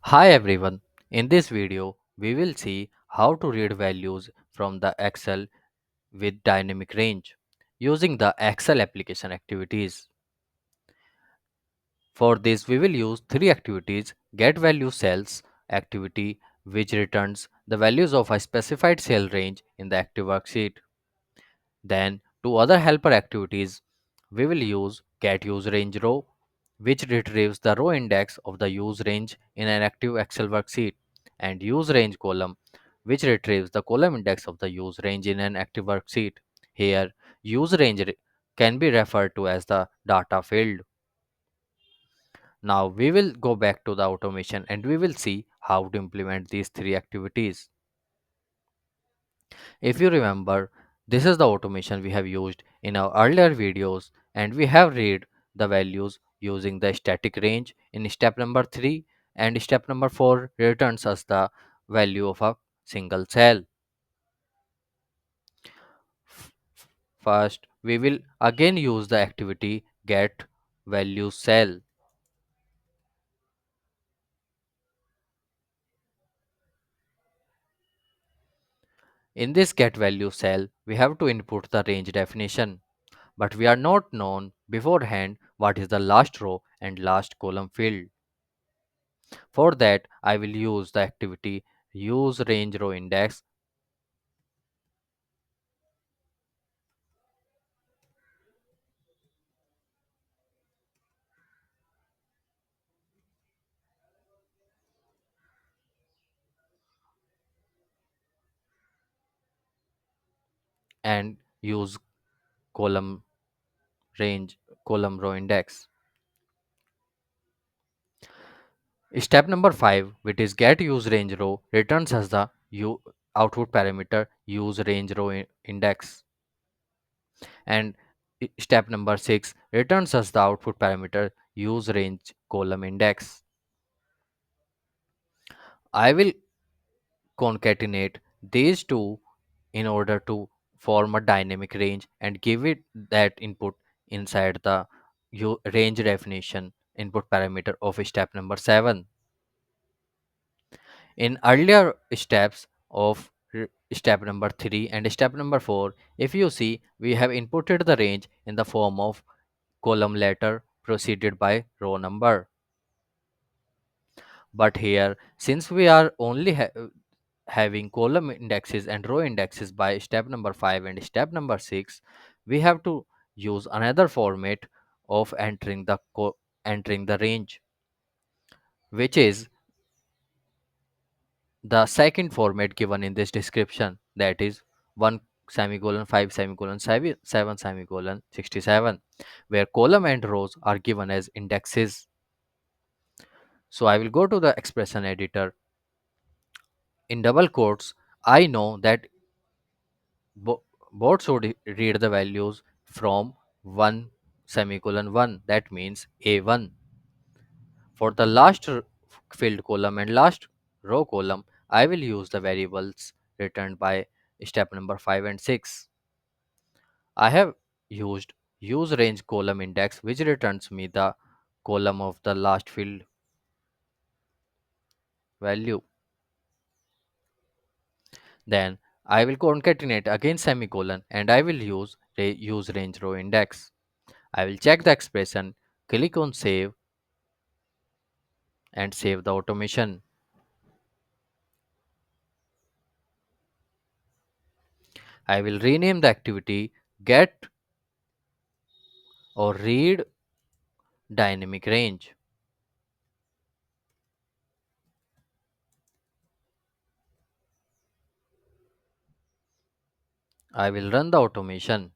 Hi everyone. In this video, we will see how to read values from the Excel with dynamic range using the Excel application activities. For this, we will use three activities: get value cells activity, which returns the values of a specified cell range in the active worksheet. Then, two other helper activities, we will use get UsedRange Row, which retrieves the row index of the use range in an active Excel worksheet, and UseRange Column, which retrieves the column index of the use range in an active worksheet. Here, can be referred to as the data field. Now, we will go back to the automation and we will see how to implement these three activities. If you remember, this is the automation we have used in our earlier videos, and we have read the values using the static range in step number 3, and step number 4 returns us the value of a single cell. First, we will again use the activity get value cell. In this get value cell, we have to input the range definition, but we are not known beforehand what is the last row and last column field. For that, I will use the activity use range row index and use column range column row index. Step number 5, which is get use range row, returns as the output parameter use range row index. And step number 6 returns us the output parameter use range column index. I will concatenate these two in order to form a dynamic range and give it that input inside the range definition input parameter of step number 7. In earlier steps of step number 3 and step number 4, if you see, we have inputted the range in the form of column letter preceded by row number. But here, since we are only having column indexes and row indexes by step number 5 and step number 6, we have to use another format of entering the range, which is the second format given in this description, that is 1 semicolon 5 semicolon 7 semicolon 67, where column and rows are given as indexes. So I will go to the expression editor. In double quotes, I know that Bo- both should read the values from 1 semicolon 1, that means A1. For the last filled column and last row column, I will use the variables returned by step number 5 and 6. I have used use range column index, which returns me the column of the last filled value. Then I will concatenate again semicolon and I will use range row index. I will check the expression, click on save and save the automation. I will rename the activity get or read dynamic range. I will run the automation.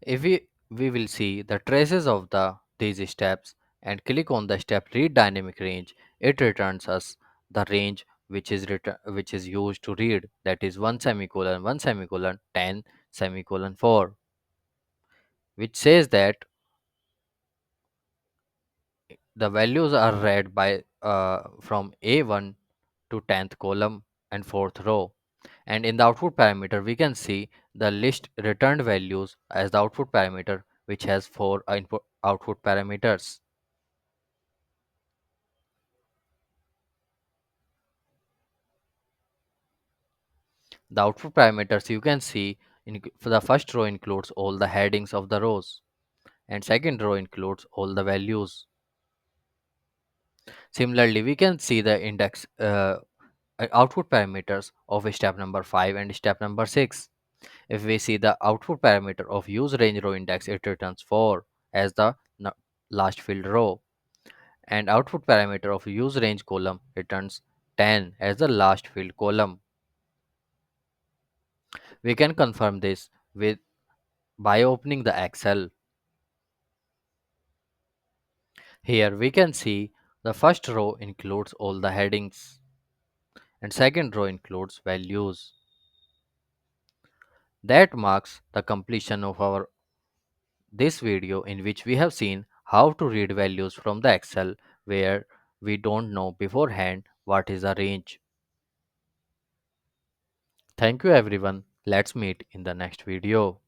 If we we will see the traces of these steps and click on the step read dynamic range. It returns us the range which is used to read, that is 1 semicolon 1 semicolon 10 semicolon 4, which says that the values are read by from A1 to 10th column and 4th row. And in the output parameter, we can see the list returned values as the output parameter, which has four input output parameters. The output parameters you can see for the first row includes all the headings of the rows, and second row includes all the values. Similarly, we can see the index output parameters of step number 5 and step number 6. If we see the output parameter of use range row index, it returns 4 as the last filled row, and output parameter of use range column returns 10 as the last filled column. We can confirm this with by opening the Excel. Here we can see the first row includes all the headings and second row includes values. That marks the completion of our this video, in which we have seen how to read values from the Excel where we don't know beforehand what is a range. Thank you everyone. Let's meet in the next video.